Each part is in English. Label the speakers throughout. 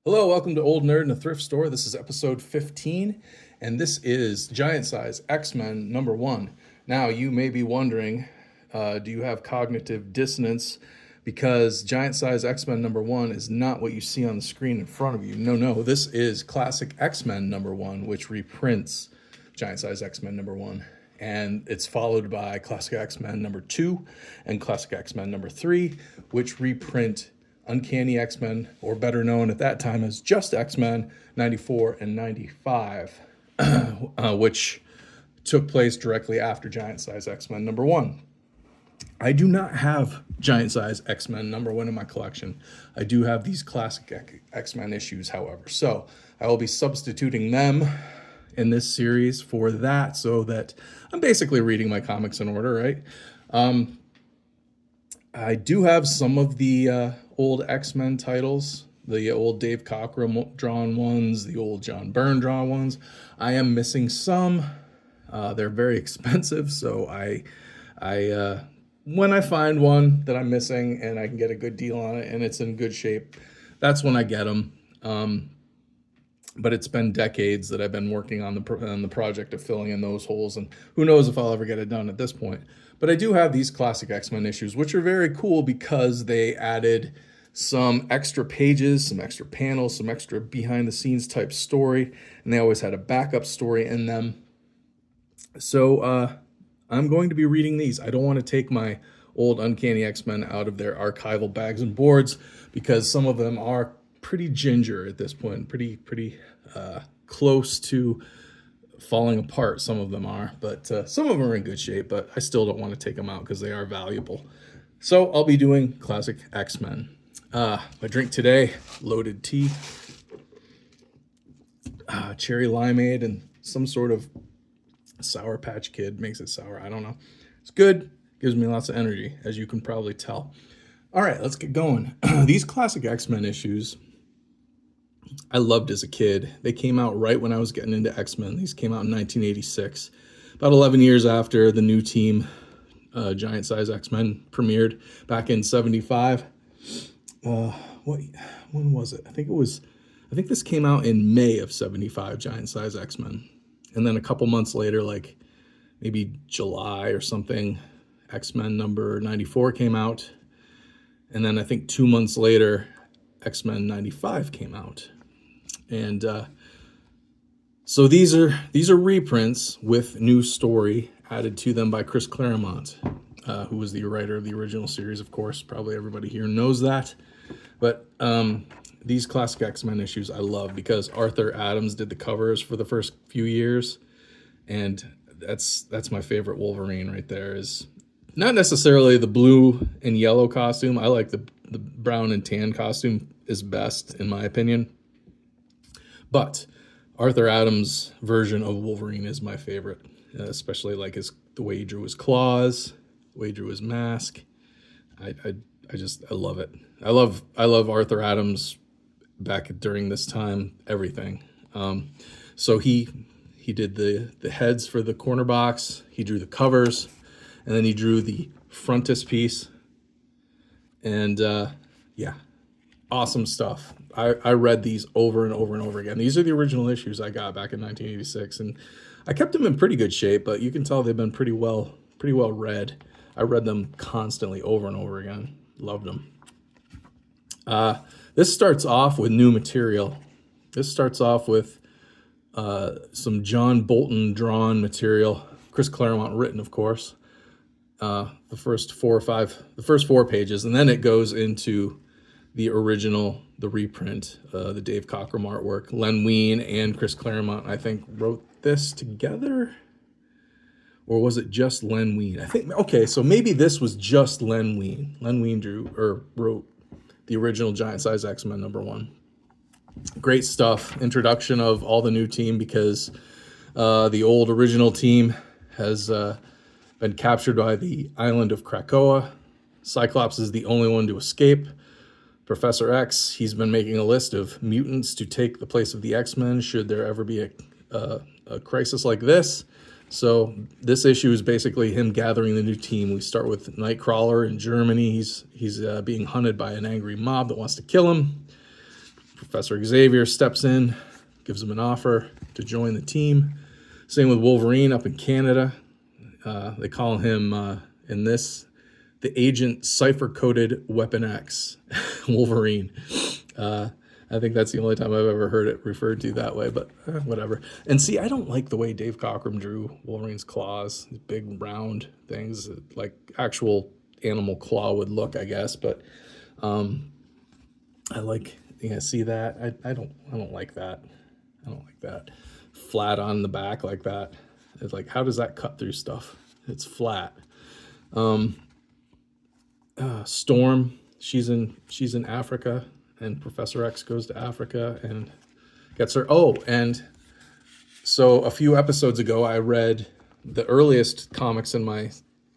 Speaker 1: Hello, welcome to Old Nerd in a Thrift Store. This is episode 15, and this is Giant Size X-Men #1. Now, you may be wondering, do you have cognitive dissonance? Because Giant Size X-Men #1 is not what you see on the screen in front of you. No, this is Classic X-Men #1, which reprints Giant Size X-Men #1. And it's followed by Classic X-Men #2 and Classic X-Men #3, which reprint Uncanny X-Men, or better known at that time as just X-Men 94 and 95, which took place directly after Giant Size X-Men #1. I do not have Giant Size X-Men #1 in my collection. I do have these classic X-Men issues, however. So I will be substituting them in this series for that, so that I'm basically reading my comics in order, right? I do have some of the old X-Men titles, the old Dave Cockrum drawn ones, the old John Byrne drawn ones. I am missing some. They're very expensive, so I when I find one that I'm missing and I can get a good deal on it and it's in good shape, that's when I get them. But it's been decades that I've been working on the project of filling in those holes, and who knows if I'll ever get it done at this point. But I do have these classic X-Men issues, which are very cool because they added some extra pages, some extra panels, some extra behind-the-scenes type story, and they always had a backup story in them. So I'm going to be reading these. I don't want to take my old Uncanny X-Men out of their archival bags and boards because some of them are pretty ginger at this point, pretty close to falling apart. Some of them are, but some of them are in good shape, but I still don't want to take them out because they are valuable. So I'll be doing classic X-Men. My drink today, loaded tea, cherry limeade, and some sort of Sour Patch Kid makes it sour. I don't know. It's good. Gives me lots of energy, as you can probably tell. All right, let's get going. These classic X-Men issues I loved as a kid. They came out right when I was getting into X-Men. These came out in 1986, about 11 years after the new team, Giant Size X-Men, premiered back in 75. When was it? I think this came out in May of 75, Giant Size X-Men. And then a couple months later, like maybe July or something, X-Men #94 came out. And then I think 2 months later, X-Men 95 came out. And so these are reprints with new story added to them by Chris Claremont, who was the writer of the original series, of course. Probably everybody here knows that. But these classic X-Men issues I love because Arthur Adams did the covers for the first few years. And that's my favorite Wolverine right there. Is not necessarily the blue and yellow costume. I like the brown and tan costume is best, in my opinion. But Arthur Adams' version of Wolverine is my favorite, especially like the way he drew his claws, the way he drew his mask. I love it. I love Arthur Adams back during this time, everything. So he did the heads for the corner box. He drew the covers, and then he drew the frontispiece. And yeah, awesome stuff. I read these over and over and over again. These are the original issues I got back in 1986, and I kept them in pretty good shape, but you can tell they've been pretty well read. I read them constantly over and over again. Loved them. This starts off with new material. This starts off with some John Bolton drawn material, Chris Claremont written, of course. The first 4 pages, and then it goes into the original, the reprint, the Dave Cockrum artwork. Len Wein and Chris Claremont, I think, wrote this together, or was it just Len Wein? I think, okay, so maybe this was just Len Wein. Len Wein wrote the original Giant Size X-Men #1. Great stuff. Introduction of all the new team because the old original team has been captured by the island of Krakoa. Cyclops is the only one to escape. Professor X, he's been making a list of mutants to take the place of the X-Men should there ever be a crisis like this. So this issue is basically him gathering the new team. We start with Nightcrawler in Germany. He's being hunted by an angry mob that wants to kill him. Professor Xavier steps in, gives him an offer to join the team. Same with Wolverine up in Canada. They call him in this the Agent Cipher-Coded Weapon X, Wolverine. I think that's the only time I've ever heard it referred to that way, but whatever. And see, I don't like the way Dave Cockrum drew Wolverine's claws, these big round things, like actual animal claw would look, I guess. But I like, see that? I don't like that. I don't like that. Flat on the back like that. It's like, how does that cut through stuff? It's flat. Storm, she's in Africa, and Professor X goes to Africa and gets her. Oh, and so a few episodes ago, I read the earliest comics in my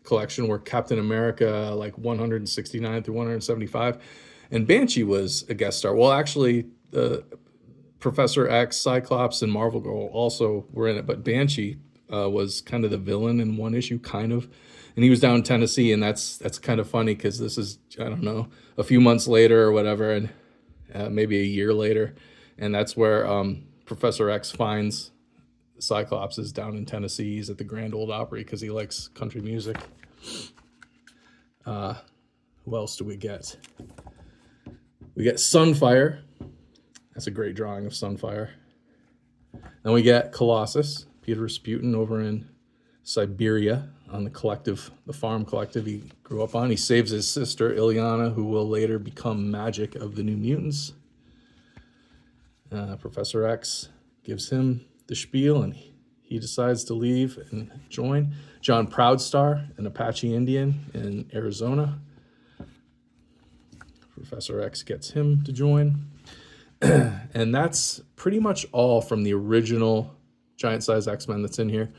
Speaker 1: collection were Captain America, like 169 through 175, and Banshee was a guest star. Well, actually, Professor X, Cyclops, and Marvel Girl also were in it, but Banshee was kind of the villain in one issue, kind of. And he was down in Tennessee, and that's kind of funny because this is, I don't know, a few months later or whatever, and maybe a year later, and that's where Professor X finds Cyclops is down in Tennessee. He's at the Grand Ole Opry because he likes country music. Who else do we get? We get Sunfire. That's a great drawing of Sunfire. Then we get Colossus, Peter Rasputin over in Siberia on the farm collective he grew up on. He saves his sister, Illyana, who will later become Magic of the New Mutants. Professor X gives him the spiel, and he decides to leave and join. John Proudstar, an Apache Indian in Arizona. Professor X gets him to join. And that's pretty much all from the original Giant Size X-Men that's in here.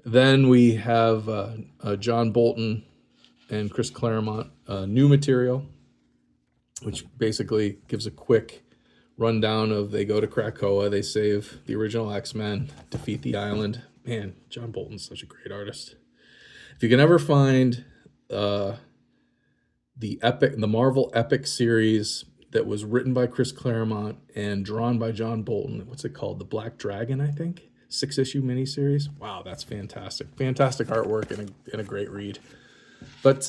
Speaker 1: Then we have John Bolton and Chris Claremont new material, which basically gives a quick rundown of they go to Krakoa, they save the original X-Men, defeat the island. Man, John Bolton's such a great artist. If you can ever find the Marvel Epic series that was written by Chris Claremont and drawn by John Bolton, what's it called? The Black Dragon, I think? 6-issue miniseries. Wow, that's fantastic. Fantastic artwork and a great read. But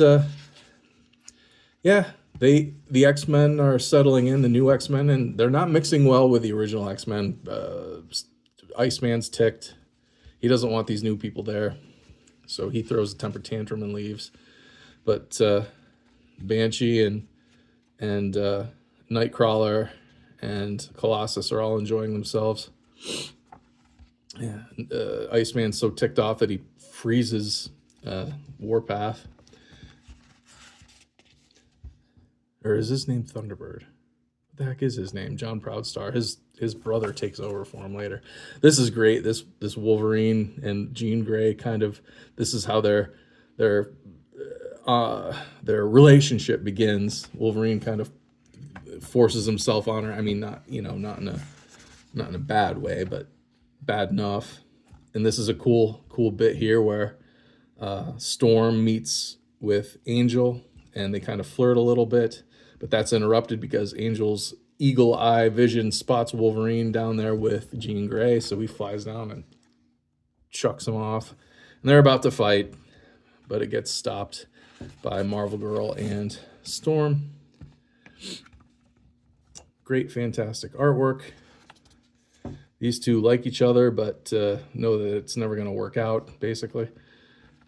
Speaker 1: yeah, the X-Men are settling in, the new X-Men, and they're not mixing well with the original X-Men. Iceman's ticked. He doesn't want these new people there, so he throws a temper tantrum and leaves. But Banshee and Nightcrawler and Colossus are all enjoying themselves. Yeah, Iceman's so ticked off that he freezes Warpath. Or is his name Thunderbird? What the heck is his name? John Proudstar. His brother takes over for him later. This is great. This Wolverine and Jean Grey this is how their relationship begins. Wolverine kind of forces himself on her. I mean, not in a bad way, but bad enough. And this is a cool bit here where Storm meets with Angel and they kind of flirt a little bit, but that's interrupted because Angel's eagle eye vision spots Wolverine down there with Jean Grey, so he flies down and chucks him off. And they're about to fight, but it gets stopped by Marvel Girl and Storm. Great, fantastic artwork. These two like each other, but know that it's never going to work out, basically.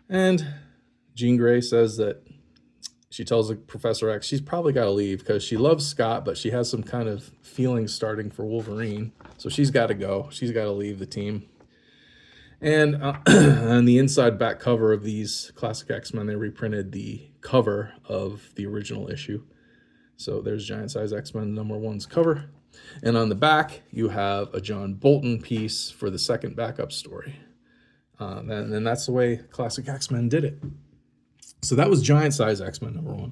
Speaker 1: And Jean Grey says that she tells Professor X she's probably got to leave because she loves Scott, but she has some kind of feelings starting for Wolverine. So she's got to go. She's got to leave the team. And on the inside back cover of these classic X-Men, they reprinted the cover of the original issue. So there's Giant Size X-Men #1's cover. And on the back, you have a John Bolton piece for the second backup story. And that's the way classic X-Men did it. So that was Giant Size X-Men #1.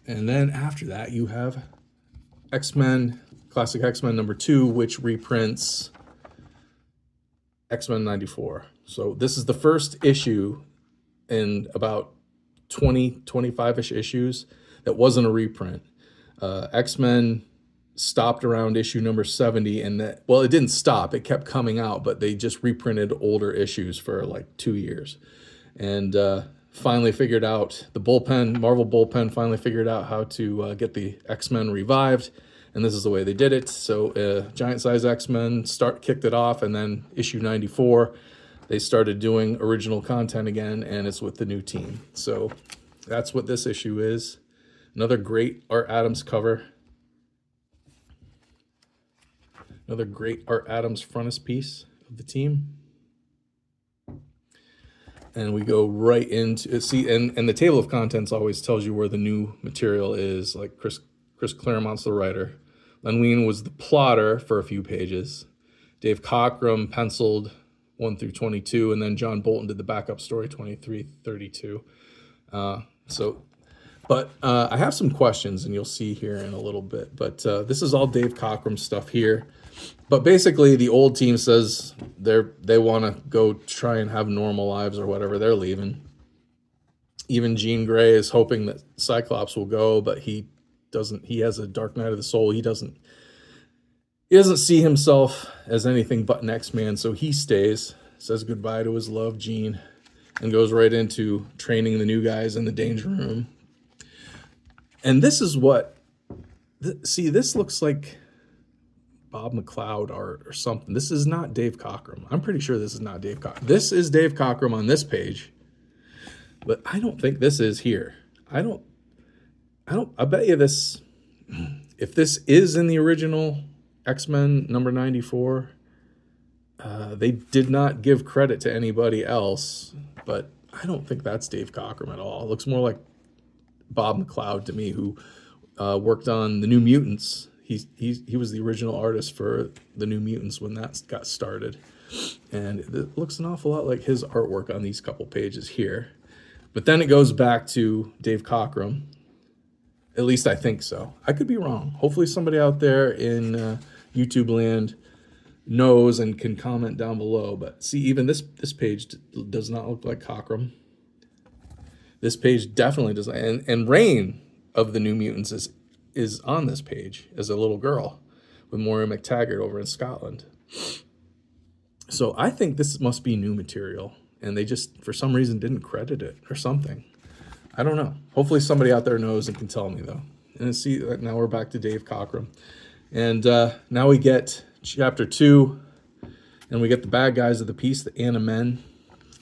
Speaker 1: And then after that, you have classic X-Men #2, which reprints X-Men 94. So this is the first issue in about 25-ish issues that wasn't a reprint. X-Men stopped around issue number 70, and that, well, it didn't stop, it kept coming out, but they just reprinted older issues for like 2 years. And finally figured out, the bullpen, Marvel bullpen finally figured out how to get the X-Men revived, and this is the way they did it. So Giant Size X-Men kicked it off, and then issue 94, they started doing original content again, and it's with the new team. So that's what this issue is. Another great Art Adams cover. Another great Art Adams frontispiece of the team. And we go right into, see, and the table of contents always tells you where the new material is. Like Chris Claremont's the writer. Len Wein was the plotter for a few pages. Dave Cockrum penciled 1 through 22, and then John Bolton did the backup story 23-32. But I have some questions, and you'll see here in a little bit. But this is all Dave Cockrum stuff here. But basically, the old team says they want to go try and have normal lives or whatever. They're leaving. Even Jean Grey is hoping that Cyclops will go, but he doesn't. He has a dark night of the soul. He doesn't see himself as anything but an X-Man, so he stays, says goodbye to his love, Jean, and goes right into training the new guys in the Danger Room. And this is what, see, this looks like Bob McLeod art or something. This is not Dave Cockrum. I'm pretty sure this is not Dave Cockrum. This is Dave Cockrum on this page, but I don't think this is here. I bet you this, if this is in the original X-Men number 94, they did not give credit to anybody else, but I don't think that's Dave Cockrum at all. It looks more like Bob McLeod to me, who worked on the New Mutants. He was the original artist for the New Mutants when that got started, and it looks an awful lot like his artwork on these couple pages here. But then it goes back to Dave Cockrum. At least I think so. I could be wrong. Hopefully somebody out there in YouTube land knows and can comment down below. But see, even this page does not look like Cockrum. This page definitely does. And Reign of the New Mutants is on this page as a little girl with Moira McTaggart over in Scotland. So I think this must be new material, and they just, for some reason, didn't credit it or something. I don't know. Hopefully somebody out there knows and can tell me, though. And see, now we're back to Dave Cockrum. And now we get chapter 2, and we get the bad guys of the piece, the Animen.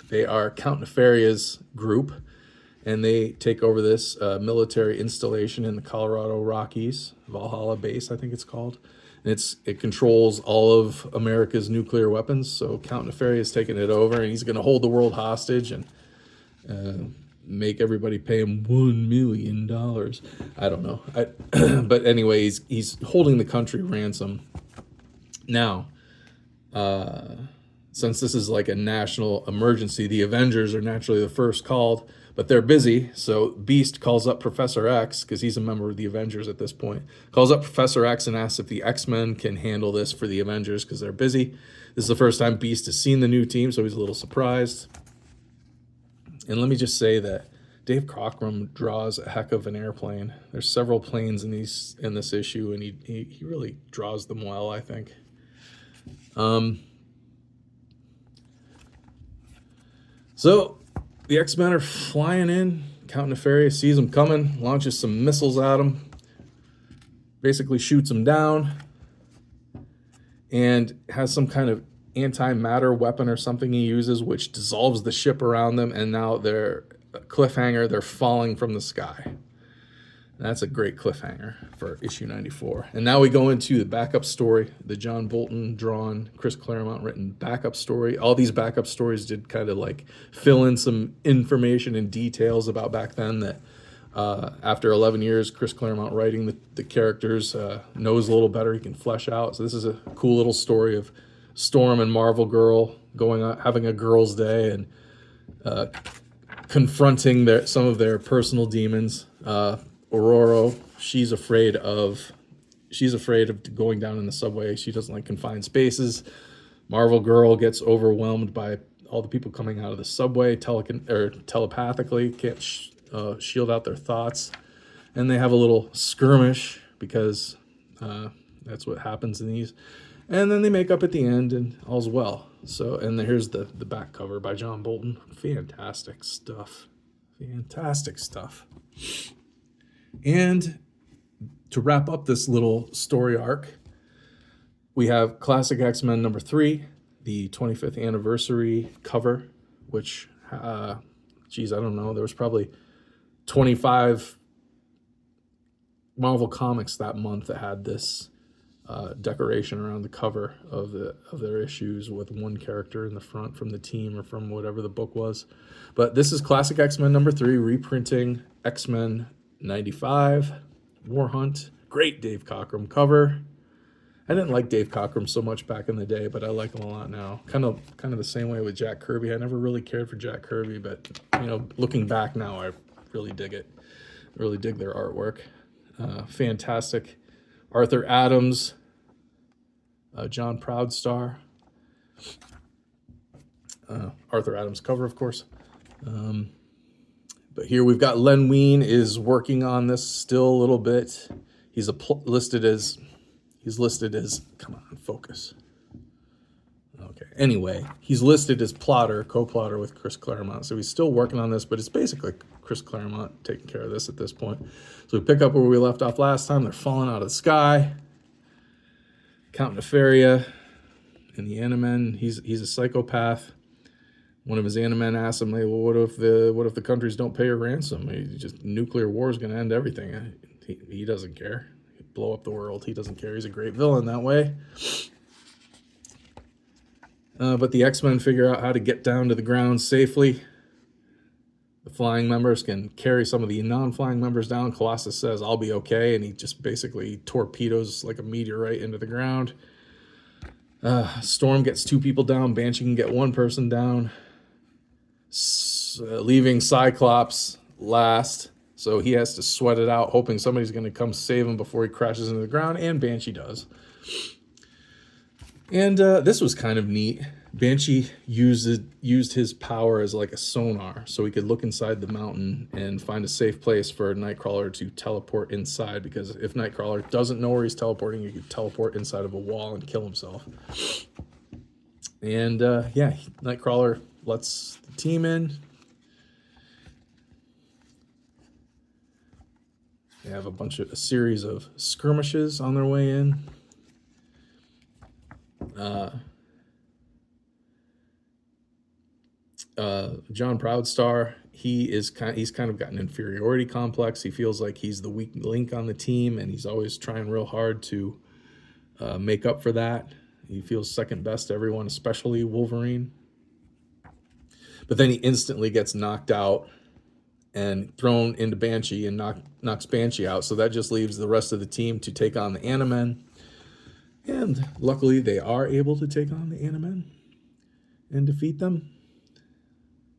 Speaker 1: They are Count Nefaria's group, and they take over this military installation in the Colorado Rockies, Valhalla Base, I think it's called. And it controls all of America's nuclear weapons. So Count Nefaria is taking it over, and he's going to hold the world hostage and make everybody pay him $1 million. I don't know. But anyway, he's holding the country ransom. Now, since this is like a national emergency, the Avengers are naturally the first called, but they're busy. So Beast calls up Professor X, because he's a member of the Avengers at this point, calls up Professor X and asks if the X-Men can handle this for the Avengers because they're busy. This is the first time Beast has seen the new team, so he's a little surprised. And let me just say that Dave Cockrum draws a heck of an airplane. There's several planes in this issue, and he really draws them well, I think. So the X-Men are flying in. Count Nefaria sees them coming, launches some missiles at them, basically shoots them down, and has some kind of antimatter weapon or something he uses, which dissolves the ship around them, and now they're cliffhanger, they're falling from the sky. That's a great cliffhanger for issue 94. And now we go into the backup story, the John Bolton drawn, Chris Claremont written backup story. All these backup stories did kind of like fill in some information and details about back then that after 11 years, Chris Claremont writing the characters knows a little better. He can flesh out. So this is a cool little story of Storm and Marvel Girl going out, having a girls' day, and confronting some of their personal demons. Aurora, she's afraid of going down in the subway. She doesn't like confined spaces. Marvel Girl gets overwhelmed by all the people coming out of the subway telepathically, can't shield out their thoughts, and they have a little skirmish because That's what happens in these. And then they make up at the end, and all's well. So, and here's the back cover by John Bolton. Fantastic stuff. Fantastic stuff. And to wrap up this little story arc, we have Classic X-Men number 3, the 25th anniversary cover, which, geez, I don't know. There was probably 25 Marvel Comics that month that had this decoration around the cover of their issues with one character in the front from the team or from whatever the book was. But this is Classic X-Men number 3, reprinting X-Men 95, War Hunt. Great Dave Cockrum cover. I didn't like Dave Cockrum so much back in the day, but I like him a lot now. Kind of the same way with Jack Kirby. I never really cared for Jack Kirby, but looking back now, I really dig it. Really dig their artwork. Fantastic. Arthur Adams, John Proudstar. Arthur Adams cover, of course. But here we've got Len Wein is working on this still a little bit. He's listed as, come on, focus. Okay, anyway, he's listed as co-plotter with Chris Claremont. So he's still working on this, but it's basically Chris Claremont taking care of this at this point. So we pick up where we left off last time. They're falling out of the sky. Count Nefaria and the Animen. He's a psychopath. One of his Animen asks him, "Hey, well, what if the countries don't pay a ransom? Nuclear war is going to end everything." He doesn't care. He'd blow up the world. He doesn't care. He's a great villain that way. But the X-Men figure out how to get down to the ground safely. The flying members can carry some of the non-flying members down. Colossus says, "I'll be okay," and he just basically torpedoes like a meteorite into the ground. Storm gets 2 people down. Banshee can get 1 person down, leaving Cyclops last. So he has to sweat it out, hoping somebody's going to come save him before he crashes into the ground, and Banshee does. And this was kind of neat. Banshee used his power as like a sonar, so he could look inside the mountain and find a safe place for Nightcrawler to teleport inside, because if Nightcrawler doesn't know where he's teleporting, he could teleport inside of a wall and kill himself. And Nightcrawler lets the team in. They have a series of skirmishes on their way in. John Proudstar, he's kind of got an inferiority complex. He feels like he's the weak link on the team, and he's always trying real hard to make up for that. He feels second best to everyone, especially Wolverine. But then he instantly gets knocked out and thrown into Banshee and knocks Banshee out. So that just leaves the rest of the team to take on the Animen. And luckily, they are able to take on the Animen and defeat them.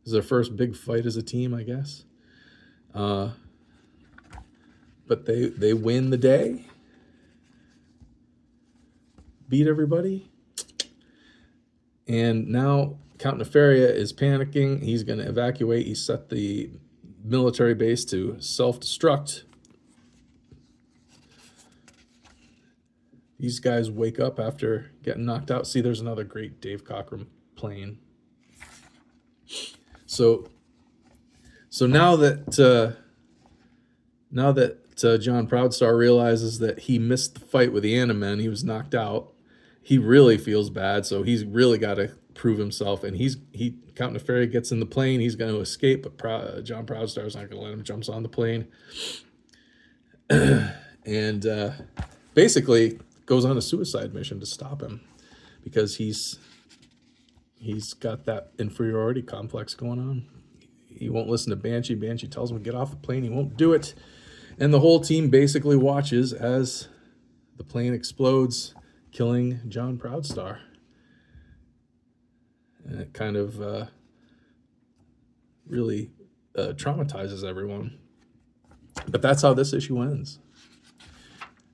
Speaker 1: This is their first big fight as a team, I guess. But they win the day. Beat everybody. And now Count Nefaria is panicking. He's going to evacuate. He set the military base to self-destruct. These guys wake up after getting knocked out. See, there's another great Dave Cockrum plane. So now that John Proudstar realizes that he missed the fight with the Animen, he was knocked out. He really feels bad, so he's really got to prove himself. And Count Nefaria gets in the plane. He's going to escape, but John Proudstar's not going to let him. Jumps on the plane and basically goes on a suicide mission to stop him, because he's got that inferiority complex going on. He won't listen to Banshee. Banshee tells him to get off the plane. He won't do it. And the whole team basically watches as the plane explodes, killing John Proudstar. And it kind of really traumatizes everyone. But that's how this issue ends.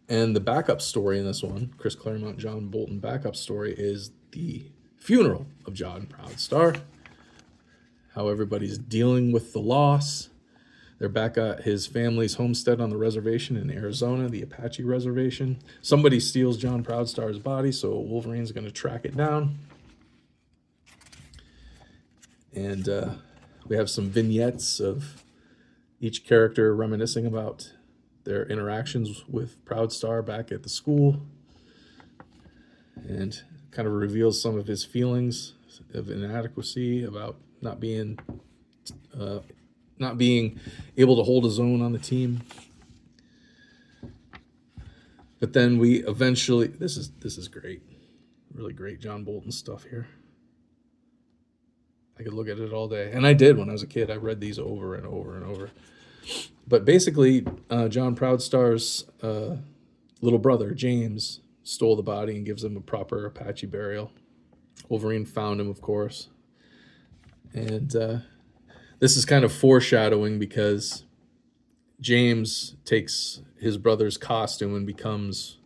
Speaker 1: And the backup story in this one, Chris Claremont, John Bolton backup story, is the funeral of John Proudstar. How everybody's dealing with the loss. They're back at his family's homestead on the reservation in Arizona, the Apache Reservation. Somebody steals John Proudstar's body, so Wolverine's going to track it down. And we have some vignettes of each character reminiscing about their interactions with Proudstar back at the school, and kind of reveals some of his feelings of inadequacy, about not being able to hold his own on the team. But then we eventually, this is great, really great John Bolton stuff here. I could look at it all day, and I did when I was a kid. I read these over and over and over. But basically, John Proudstar's little brother, James, stole the body and gives him a proper Apache burial. Wolverine found him, of course. And this is kind of foreshadowing, because James takes his brother's costume and becomes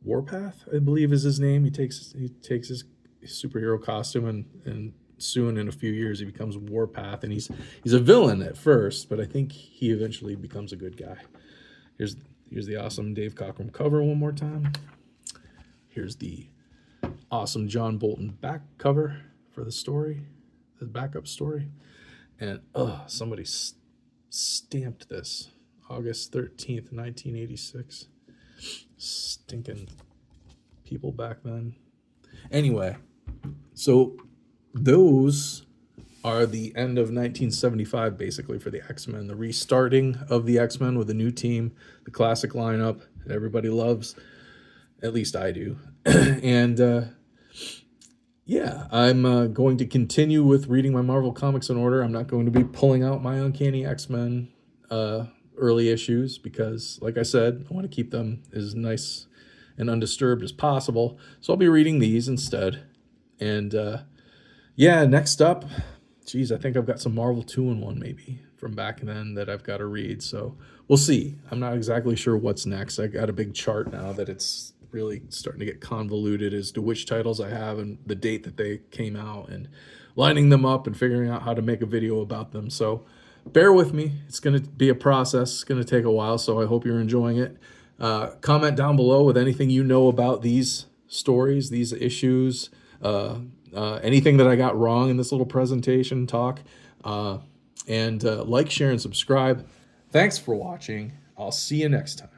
Speaker 1: Warpath, I believe is his name. He takes his superhero costume, and soon, in a few years, he becomes Warpath, and he's a villain at first, but I think he eventually becomes a good guy. Here's the awesome Dave Cockrum cover one more time. Here's the awesome John Bolton back cover for the story, the backup story. And somebody stamped this August 13th, 1986. Stinking people back then. Anyway, so those are the end of 1975, basically, for the X-Men. The restarting of the X-Men with a new team, the classic lineup that everybody loves. At least I do. And yeah, I'm going to continue with reading my Marvel Comics in order. I'm not going to be pulling out my Uncanny X-Men early issues, because, like I said, I want to keep them as nice and undisturbed as possible. So I'll be reading these instead. And yeah, next up, geez, I think I've got some Marvel 2-in-1 maybe from back then that I've got to read. So we'll see. I'm not exactly sure what's next. I got a big chart now that it's really starting to get convoluted as to which titles I have and the date that they came out, and lining them up and figuring out how to make a video about them. So bear with me. It's going to be a process. It's going to take a while, so I hope you're enjoying it. Comment down below with anything you know about these stories, these issues, anything that I got wrong in this little presentation talk. And like, share, and subscribe. Thanks for watching. I'll see you next time.